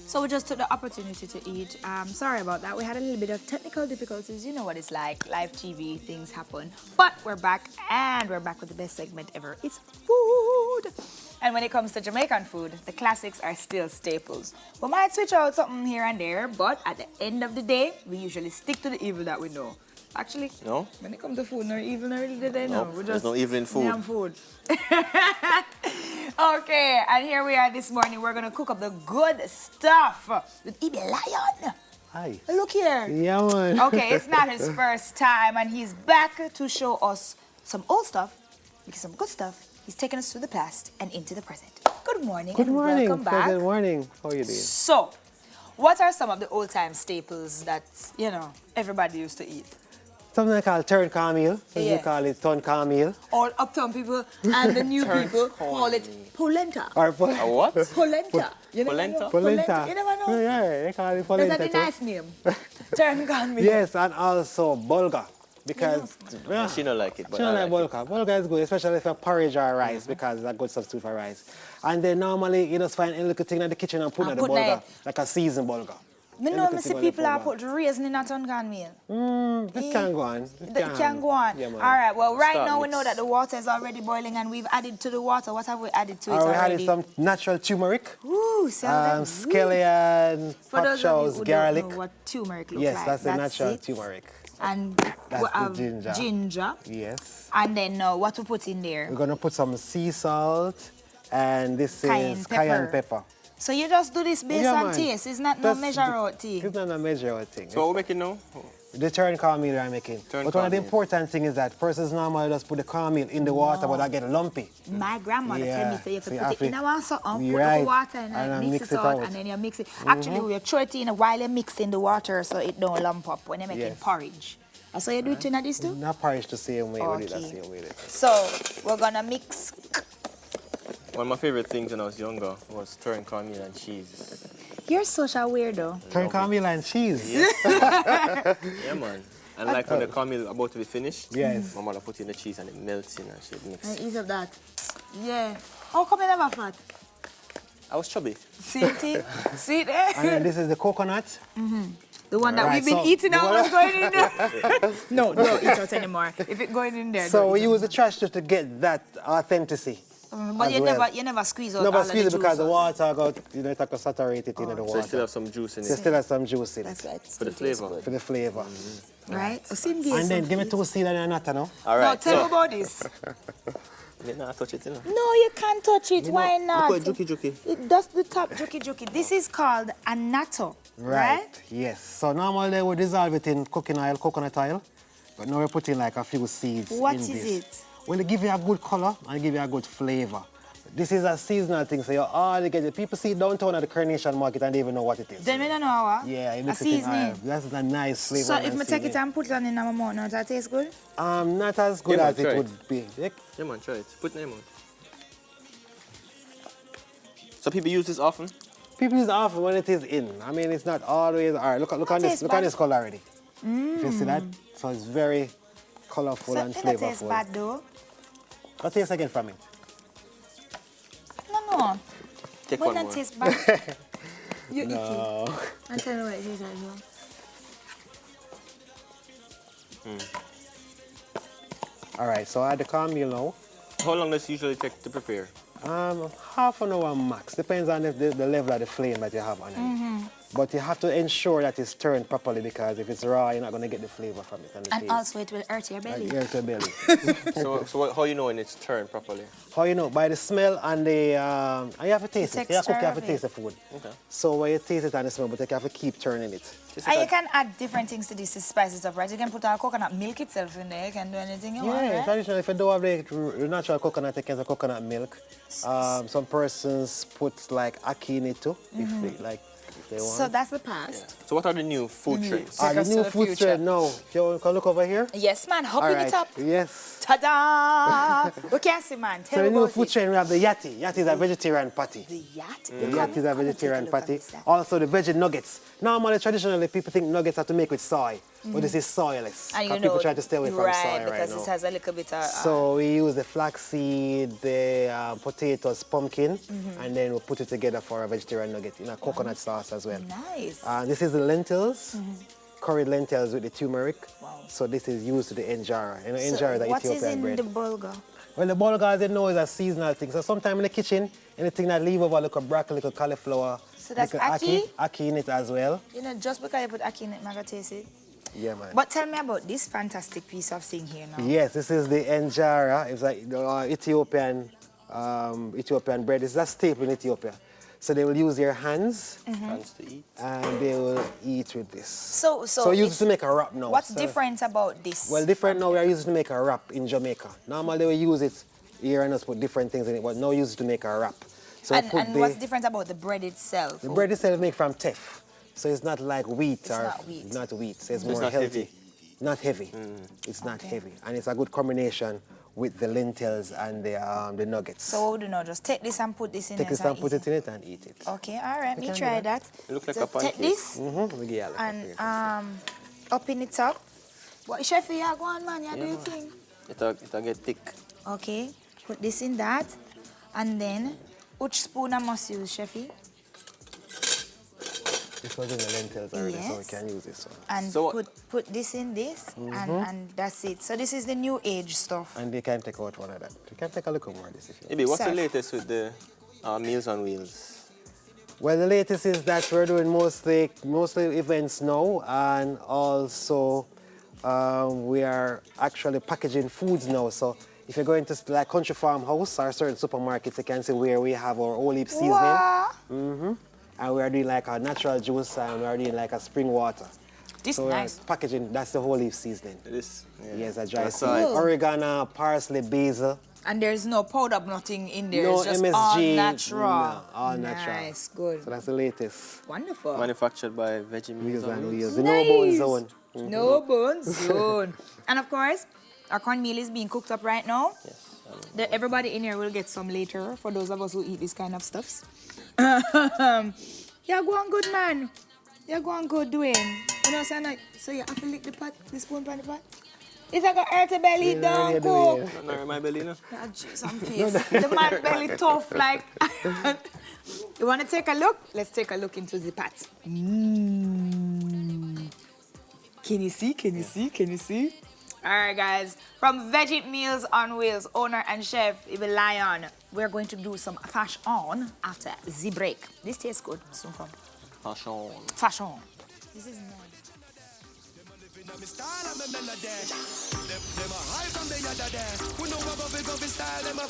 So we just took the opportunity to eat. Sorry about that. We had a little bit of technical difficulties. You know what it's like. Live TV, things happen. But we're back, and we're back with the best segment ever. It's food. And when it comes to Jamaican food, the classics are still staples. We might switch out something here and there, but at the end of the day, we usually stick to the evil that we know. Actually, no. When it comes to food, no evil, no really did they know. Nope, there's no evil in food. Damn food. Okay, and here we are this morning. We're gonna cook up the good stuff with Ibe Lion. Hi. Look here. Yeah, man. Okay, it's not his first time, and he's back to show us some old stuff, because some good stuff. He's taking us through the past and into the present. Good morning. Good morning. Welcome back. Good morning. How are you doing? So, what are some of the old-time staples that, you know, everybody used to eat? Something I call turn cornmeal. We call it ton cornmeal. All uptown people and the new people call it polenta. Or A what? Polenta. You never Polenta? know? polenta. You never know? Yeah, they call it polenta. Is that a too. nice name? Turn cornmeal. Yes, and also bulgur. Because She don't like it, but she don't I like like bulgur. Bulgur is good, especially for porridge or rice, because it's a good substitute for rice. And then normally you just find a little thing in the kitchen and put in the bulgur, like a seasoned bulgur. Me know me see people are put raisin in a ton cornmeal. It can go on. It can go on. Yeah, man. All right, well, right Start now we mix. know that the water is already boiling and we've added to the water. What have we added to it We already? added some natural turmeric, Ooh, so scallion, for those of you chows, who garlic. don't know what turmeric looks Yes, like. that's the natural it. turmeric. And That's we the have ginger. ginger. Yes. And then what to put in there? We're going to put some sea salt, and this Cayenne is pepper. cayenne pepper. So you just do this based Yeah, on man. taste. It's not no That's measure out thing. It's not a measure out thing. So what we making now? The turn cornmeal I'm making. Turn But one of the cornmeal. important things is that persons normally just put the cornmeal in the water, but I get lumpy. My grandmother Yeah. tell me, so you have So to you put have it in to- a water, put Right. the water and, And then mix mix it it out, out. and then you mix it. Actually, we throw it in while you mix in the water so it don't lump up when you're making Yes. porridge. So you do it in this too? Not porridge the same way, we do it the Okay. same way. So we're gonna mix. One of my favorite things when I was younger was turn cornmeal and cheese. You're such a weirdo. Turn cornmeal and cheese. Yeah, man. And like when the cornmeal about to be finished, Yes. my mother put in the cheese and it melts in and she mix. And eat up that. Yeah. How come you never fat? I was chubby. See it? See it there? And then this is the coconut. The one that Right, we've been so eating the now one- was going in there. No, don't eat us anymore. If it's going in there, So don't we eat use the trash just to get that authenticity. But as you well. never squeeze out No, all but of squeeze the it because juice the out. water got, it got saturated in the So water. it still have some juice in So it it. still has some juice in That's it right. For the Still tastes flavor. good. for the flavor. Right? So same And then give me 2 seed and a nata now. All Now right. tell me So, about this. yeah, no, I touch it, you know. No, you can't touch it. Why not? Look at juki juki. That's the top juki. This is called a natto, right? Yes. So normally we dissolve it in cooking oil, coconut oil. But now we're putting like a few seeds What in is this. it? Well, it give you a good color and give you a good flavor. This is a seasonal thing, so you all get it. People see it downtown at the Carnation Market and they even know what it is. Then we don't know how. Yeah, you A mix it in seasoning. oil. That's a nice flavor. So if and I take it seasoning. and put it on in my mouth, now that tastes good? Not as good Yeah, as try it it. would be. Yeah, man, try it. Put name on. So people use this often? People use it often when it is in. I mean, it's not always. All right, look on this. tastes Look on bad. this color already. If you see that, so it's very colorful So and it tastes flavorful. bad though. What tastes again from it? No. Take When one that more. tastes bad, you eat it. No. And tell me what it is as well. All right, so I add the cornmeal now. How long does it usually take to prepare? Half an hour max. Depends on the level of the flame that you have on it. But you have to ensure that it's turned properly because if it's raw, you're not going to get the flavor from it and the And taste. also it will hurt your belly. Like, to your belly. How you know when it's turned properly? How you know? By the smell and the and you have to taste it. You have to cook, you have to texture of taste the food. So when you taste it and the smell, but you have to keep turning it. And you can add different things to this to spice it up, right? You can put our coconut milk itself in there. You can do anything you want, Yeah, right? traditionally, if you don't have the natural coconut, you can use coconut milk. Some persons put like ackee in it too, if they want. So that's the past. So what are the new food trends? Take The us new to the food future. trend now. You can look over here. Yes, man. All Hopping right. it up. Yes. Ta-da! We can see, man. Tell So me the new about food it. trend, we have the yati. Yati is a vegetarian patty. The yacht? The yati is a vegetarian patty. Also the veggie nuggets. Normally, traditionally, people think nuggets have to make with soy. but this is soilless. And you People know, try to stay away from soil right because now. it has a little bit of... So we use the flaxseed, the potatoes, pumpkin, and then we put it together for a vegetarian nugget in a coconut sauce as well. Nice. This is the lentils, curried lentils with the turmeric. Wow. So this is used to the injera. You know, So injera is what is Ethiopian in bread. the bulgur? Well, the bulgur, they know, is a seasonal thing. So sometime in the kitchen, anything that leave over, like a broccoli, like a cauliflower, So that's like a ackee? ackee in it as well. You know, just because you put ackee in it, I'm going to taste it. Yeah, man. But tell me about this fantastic piece of thing here now. Yes, this is the injera. It's like Ethiopian bread. It's a staple in Ethiopia. So they will use their hands Hands to eat. and they will eat with this. So we use it to make a wrap now. What's So- different about this? Well, different now, we are using it to make a wrap in Jamaica. Normally they will use it here and us put different things in it, but now we use it to make a wrap. So we put And what's different about the bread itself? the bread itself is made from teff. So it's not like wheat. It's or not wheat. Not wheat. So it's So more it's not healthy. heavy. Not heavy. It's not heavy. And it's a good combination with the lentils and the nuggets. So what would you know? Just take this and put this in Take there this and put eat it in it and eat it. Okay, all right. Me can do try that. that. It look like So a pancake. take this and open it up. What, chef, yeah, go on, man. You do your thing. It'll get thick. Okay, put this in that. And then, which spoon I must use, chefy? This was in the lentils already, so we Yes. can use this one. And So put this in this, and that's it. So this is the new age stuff. And they can take out one of that. You can take a look more of this if you want. Maybe, what's the Sir. latest with the Meals on Wheels? Well, the latest is that we're doing mostly events now, and also we are actually packaging foods now. So if you're going to like Country Farmhouse or certain supermarkets, you can see where we have our olive seasoning. Wow. And we are doing like a natural juice, and we are doing like a spring water. This So we're nice. packaging, that's the whole leaf seasoning. This, Yes, a dry I seed. saw it. Oregano, parsley, basil. And there's no powder, nothing in there. No it's just MSG. all natural. No, all natural. Nice, good. So that's the latest. Wonderful. Manufactured by Veggie Meals Wheels on and Wheels. wheels. The no bone zone. No bone zone. And of course, our cornmeal is being cooked up right now. Yes. Everybody in here will get some later for those of us who eat this kind of stuffs. You're going good, man. You're going good, Dwayne. You know, so you have to lick the pot, the spoon from the pot. If I got hurt the belly, don't cook. Not my belly, no? Yeah, jeez, I'm pissed. The man belly tough, like. You want to take a look? Let's take a look into the pot. Can you see? Can you see? Can you see? All right, guys. From Veggie Meals on Wheels, owner and chef Ibe Lion, we're going to do some fashion after the break. This tastes good. Soon come. Fashion. This is nice. Me style and me melody. Them a high from the other day. Who know what we go be style them a